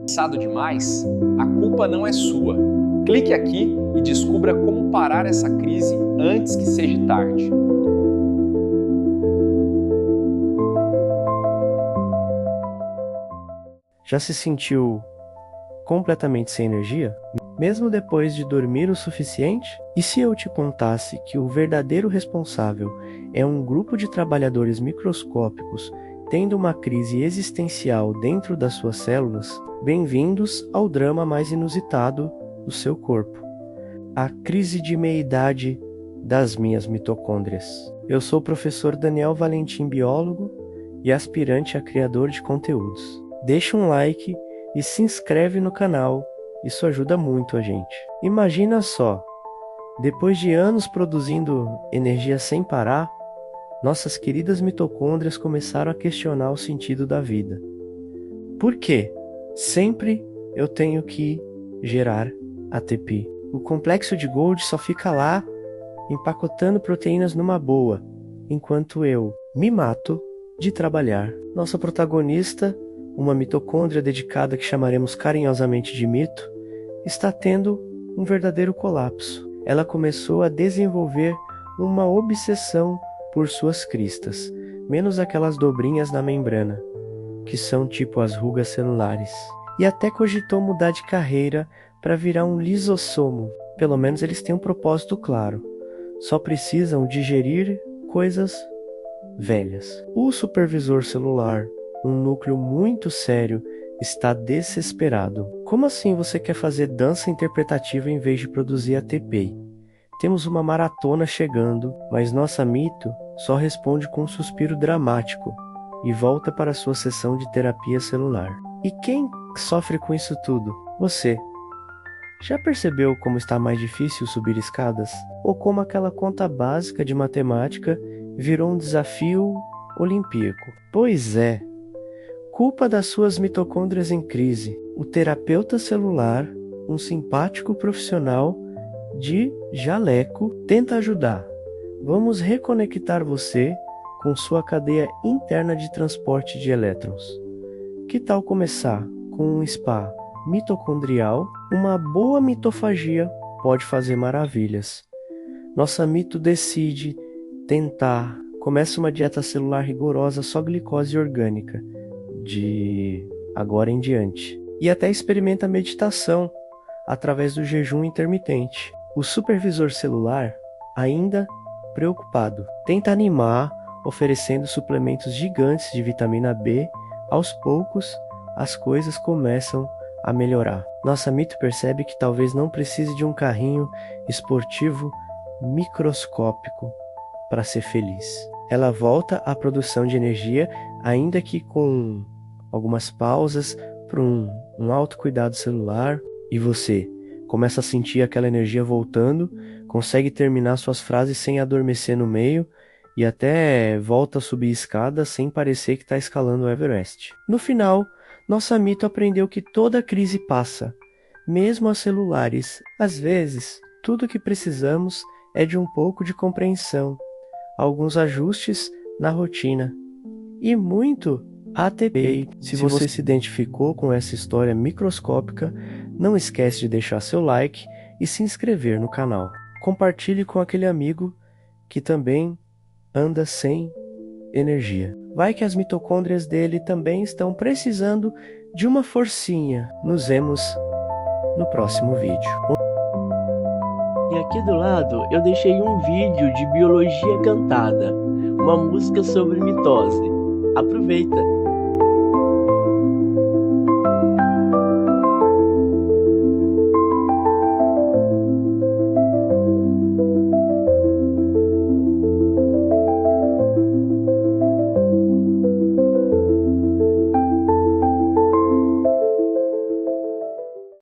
Cansado demais? A culpa não é sua. Clique aqui e descubra como parar essa crise antes que seja tarde. Já se sentiu completamente sem energia? Mesmo depois de dormir o suficiente? E se eu te contasse que o verdadeiro responsável é um grupo de trabalhadores microscópicos tendo uma crise existencial dentro das suas células? Bem-vindos ao drama mais inusitado do seu corpo. A crise de meia-idade das minhas mitocôndrias. Eu sou o professor Daniel Valentim, biólogo e aspirante a criador de conteúdos. Deixa um like e se inscreve no canal, isso ajuda muito a gente. Imagina só, depois de anos produzindo energia sem parar, nossas queridas mitocôndrias começaram a questionar o sentido da vida. Por quê? Sempre eu tenho que gerar ATP. O complexo de Golgi só fica lá empacotando proteínas numa boa, enquanto eu me mato de trabalhar. Nossa protagonista, uma mitocôndria dedicada que chamaremos carinhosamente de mito, está tendo um verdadeiro colapso. Ela começou a desenvolver uma obsessão por suas cristas, menos aquelas dobrinhas na membrana, que são tipo as rugas celulares. E até cogitou mudar de carreira para virar um lisossomo. Pelo menos eles têm um propósito claro. Só precisam digerir coisas velhas. O supervisor celular, um núcleo muito sério, está desesperado. Como assim você quer fazer dança interpretativa em vez de produzir ATP? Temos uma maratona chegando, mas nossa mito só responde com um suspiro dramático e volta para sua sessão de terapia celular. E quem sofre com isso tudo? Você. Já percebeu como está mais difícil subir escadas? Ou como aquela conta básica de matemática virou um desafio olimpíaco? Pois é. Culpa das suas mitocôndrias em crise. O terapeuta celular, um simpático profissional de jaleco, tenta ajudar. Vamos reconectar você com sua cadeia interna de transporte de elétrons. Que tal começar com um spa mitocondrial? Uma boa mitofagia pode fazer maravilhas. Nossa mito decide tentar. Começa uma dieta celular rigorosa, só glicose orgânica, de agora em diante. E até experimenta meditação através do jejum intermitente. O supervisor celular, ainda preocupado, tenta animar, oferecendo suplementos gigantes de vitamina B. Aos poucos, as coisas começam a melhorar. Nossa mito percebe que talvez não precise de um carrinho esportivo microscópico para ser feliz. Ela volta à produção de energia, ainda que com algumas pausas para um autocuidado celular, e você começa a sentir aquela energia voltando, consegue terminar suas frases sem adormecer no meio e até volta a subir escadas sem parecer que está escalando o Everest. No final, nossa mito aprendeu que toda crise passa, mesmo as celulares. Às vezes, tudo o que precisamos é de um pouco de compreensão, alguns ajustes na rotina e muito ATP. Se você se identificou com essa história microscópica, não esquece de deixar seu like e se inscrever no canal. Compartilhe com aquele amigo que também anda sem energia. Vai que as mitocôndrias dele também estão precisando de uma forcinha. Nos vemos no próximo vídeo. E aqui do lado eu deixei um vídeo de biologia cantada, uma música sobre mitose. Aproveita!